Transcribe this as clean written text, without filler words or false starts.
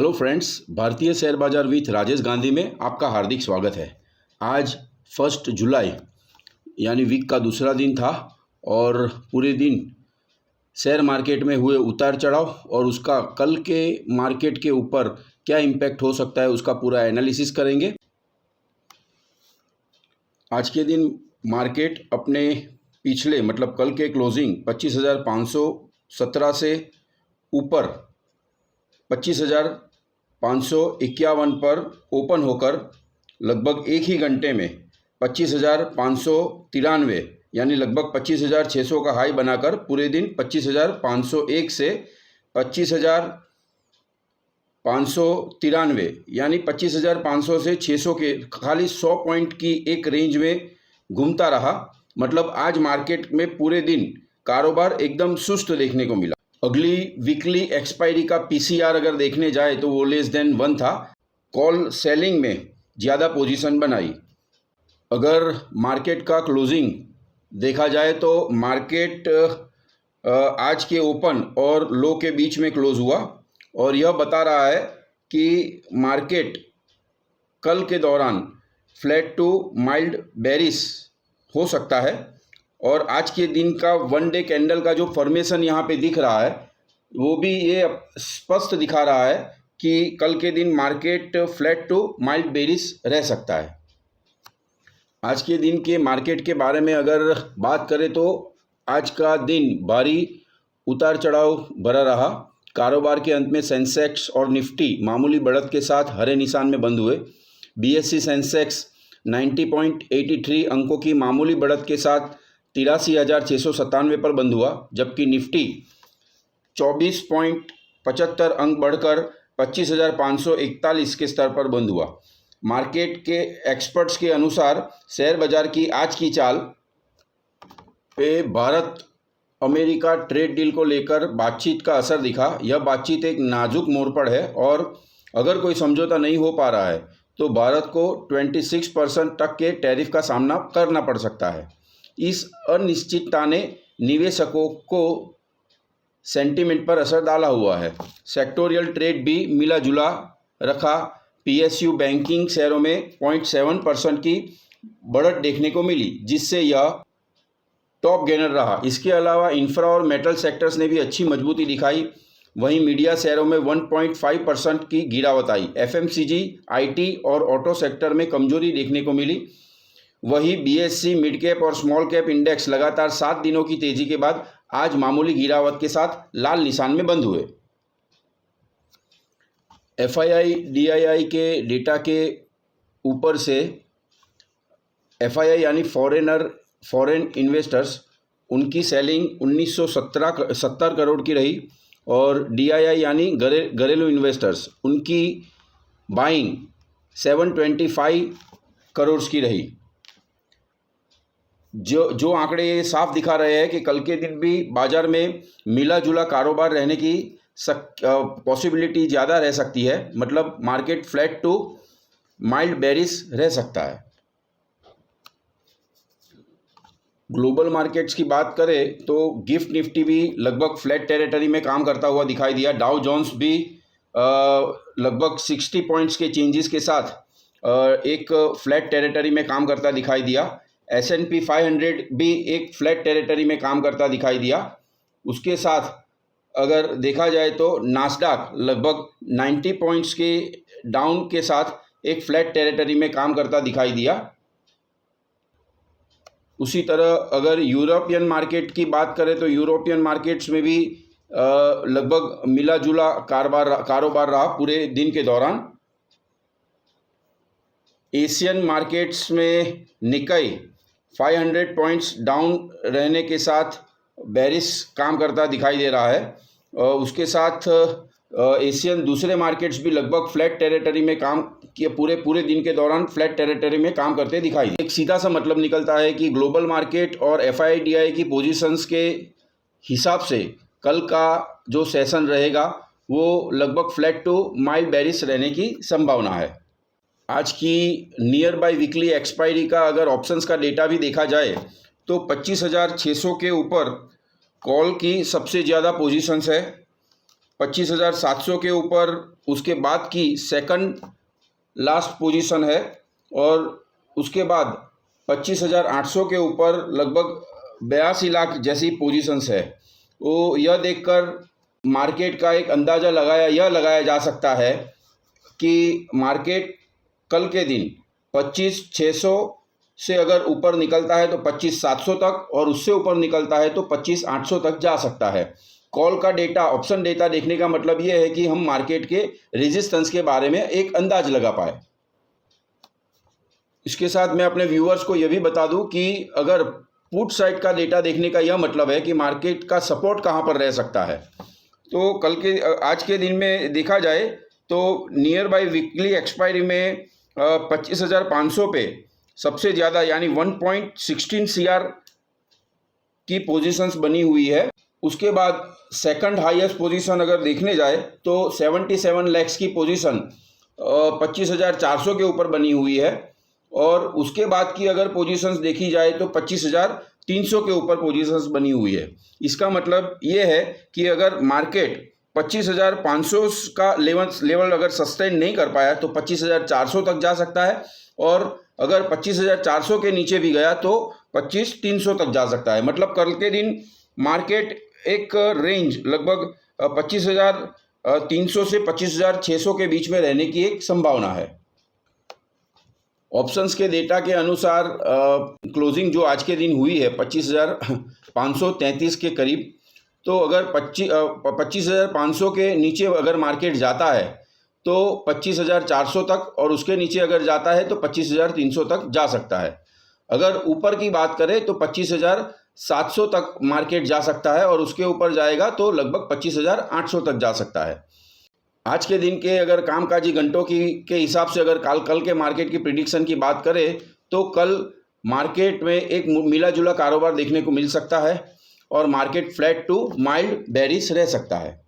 Hello friends, भारतीय share बाजार with Rajesh Gandhi में आपका हार्दिक स्वागत है। आज 1 जुलाई यानी वीक का दूसरा दिन था और पूरे दिन शेयर मार्केट में हुए उतार चढ़ाव और उसका कल के मार्केट के ऊपर क्या इम्पैक्ट हो सकता है उसका पूरा एनालिसिस करेंगे। आज के दिन मार्केट अपने पिछले मतलब कल के क्लोजिंग 25,517 से ऊपर 25,551 पर ओपन होकर लगभग एक ही घंटे में 25,593 यानी लगभग 25,600 का हाई बनाकर पूरे दिन 25,501 से 25,593 यानी 25,500 से 600 के खाली 100 पॉइंट की एक रेंज में घूमता रहा। मतलब आज मार्केट में पूरे दिन कारोबार एकदम सुस्त देखने को मिला। अगली वीकली एक्सपायरी का पीसीआर अगर देखने जाए तो वो लेस देन 1 था। कॉल सेलिंग में ज़्यादा पोजीशन बनाई। अगर मार्केट का क्लोजिंग देखा जाए तो मार्केट आज के ओपन और लो के बीच में क्लोज हुआ और यह बता रहा है कि मार्केट कल के दौरान फ्लैट टू माइल्ड बेरिश हो सकता है। और आज के दिन का 1 डे कैंडल का जो फॉर्मेशन यहाँ पे दिख रहा है वो भी ये स्पष्ट दिखा रहा है कि कल के दिन market flat to mild bearish रह सकता है। आज के दिन के मार्केट के बारे में अगर बात करें तो आज का दिन भारी उतार चढ़ाव भरा रहा। कारोबार के अंत में सेंसेक्स और निफ्टी मामूली बढ़त के साथ हरे निशान में बंद हुए। बीएसई सेंसेक्स 90.83 अंकों की मामूली बढ़त के साथ 83,697 पर बंद हुआ, जबकि निफ्टी 24.75 अंक बढ़कर 25,541 के स्तर पर बंद हुआ। मार्केट के एक्सपर्ट्स के अनुसार शेयर बाजार की आज की चाल पे भारत अमेरिका ट्रेड डील को लेकर बातचीत का असर दिखा। यह बातचीत एक नाजुक मोड़ पर है और अगर कोई समझौता नहीं हो पा रहा है तो भारत को 26% तक के टैरिफ का सामना करना पड़ सकता है। इस अनिश्चितता ने निवेशकों को सेंटीमेंट पर असर डाला हुआ है। सेक्टोरियल ट्रेड भी मिला जुला रखा। पीएसयू बैंकिंग शेयरों में 0.7% की बढ़त देखने को मिली, जिससे यह टॉप गेनर रहा। इसके अलावा इंफ्रा और मेटल सेक्टर्स ने भी अच्छी मजबूती दिखाई। वहीं मीडिया शेयरों में 1.5% की गिरावट आई। एफएमसीजी, आईटी और ऑटो सेक्टर में कमजोरी देखने को मिली। वही बीएससी मिड कैप और स्मॉल कैप इंडेक्स लगातार 7 दिनों की तेजी के बाद आज मामूली गिरावट के साथ लाल निशान में बंद हुए। एफआईआई डीआईआई के डेटा के ऊपर से एफआईआई यानी फॉरेन इन्वेस्टर्स, उनकी सेलिंग 1970 करोड़ की रही और डीआईआई यानी घरेलू इन्वेस्टर्स, उनकी बाइंग 725 करोड़ की रही। जो आंकड़े ये साफ दिखा रहे हैं कि कल के दिन भी बाजार में मिला जुला कारोबार रहने की पॉसिबिलिटी ज़्यादा रह सकती है। मतलब market flat to mild bearish रह सकता है। ग्लोबल मार्केट्स की बात करें तो गिफ्ट निफ्टी भी लगभग फ्लैट टेरिटरी में काम करता हुआ दिखाई दिया। डाउ जोन्स भी लगभग 60 पॉइंट्स के चेंजेस के साथ एक फ्लैट टेरिटरी में काम करता दिखाई दिया। S&P 500 भी एक फ्लैट टेरिटरी में काम करता दिखाई दिया। उसके साथ अगर देखा जाए तो नास्डॉक लगभग 90 पॉइंट्स के डाउन के साथ एक फ्लैट टेरिटरी में काम करता दिखाई दिया। उसी तरह अगर यूरोपियन मार्केट की बात करें तो यूरोपियन मार्केट्स में भी लगभग मिला जुला कारोबार रहा पूरे दिन के दौरान। एशियन मार्केट्स में निकाई 500 पॉइंट्स डाउन रहने के साथ बेरिश काम करता दिखाई दे रहा है। उसके साथ एशियन दूसरे मार्केट्स भी लगभग फ्लैट टेरिटरी में काम किए, पूरे दिन के दौरान फ्लैट टेरिटरी में काम करते दिखाई दिए। एक सीधा सा मतलब निकलता है कि ग्लोबल मार्केट और एफआईडीआई की पोजीशंस के हिसाब से कल का जो सेशन रहेगा वो लगभग फ्लैट टू माइल्ड बेरिश रहने की संभावना है। आज की नियर बाय वीकली एक्सपायरी का अगर ऑप्शंस का डेटा भी देखा जाए तो 25,600 के ऊपर कॉल की सबसे ज़्यादा पोजीशंस है। 25,700 के ऊपर उसके बाद की सेकंड लास्ट पोजीशन है, और उसके बाद 25,800 के ऊपर लगभग 82 लाख जैसी पोजीशंस है। तो यह देखकर मार्केट का एक अंदाज़ा लगाया जा सकता है कि मार्केट कल के दिन 25,600 से अगर ऊपर निकलता है तो 25,700 तक, और उससे ऊपर निकलता है तो 25,800 तक जा सकता है। कॉल का डेटा, ऑप्शन डेटा देखने का मतलब ये है कि हम मार्केट के रेजिस्टेंस के बारे में एक अंदाज लगा पाए। इसके साथ मैं अपने व्यूअर्स को यह भी बता दूं कि अगर पुट साइड का डेटा देखने का यह मतलब है कि मार्केट का सपोर्ट कहां पर रह सकता है। तो आज के दिन में देखा जाए तो नियर बाय वीकली एक्सपायरी में 25,500 पे सबसे ज़्यादा यानी 1.16 CR की पोजीशंस बनी हुई है। उसके बाद सेकंड हाईएस्ट पोजीशन अगर देखने जाए तो 77 लैक्स की पोजीशन 25,400 के ऊपर बनी हुई है, और उसके बाद की अगर पोजीशंस देखी जाए तो 25,300 के ऊपर पोजीशंस बनी हुई है। इसका मतलब ये है कि अगर मार्केट 25,500 का लेवल अगर सस्टेन नहीं कर पाया तो 25,400 तक जा सकता है, और अगर 25,400 के नीचे भी गया तो 25,300 तक जा सकता है। मतलब कल के दिन मार्केट एक रेंज लगभग 25,300 से 25,600 के बीच में रहने की एक संभावना है। ऑप्शंस के डेटा के अनुसार क्लोजिंग जो आज के दिन हुई है 25,533 के करीब, तो अगर 25,500 के नीचे अगर मार्केट जाता है तो 25,400 तक, और उसके नीचे अगर जाता है तो 25,300 तक जा सकता है। अगर ऊपर की बात करें तो 25,700 तक मार्केट जा सकता है, और उसके ऊपर जाएगा तो लगभग 25,800 तक जा सकता है। आज के दिन के अगर कामकाजी घंटों के हिसाब से अगर कल के मार्केट की प्रिडिक्शन की बात करें तो कल मार्केट में एक मिला जुला कारोबार देखने को मिल सकता है, और market flat to mild bearish रह सकता है।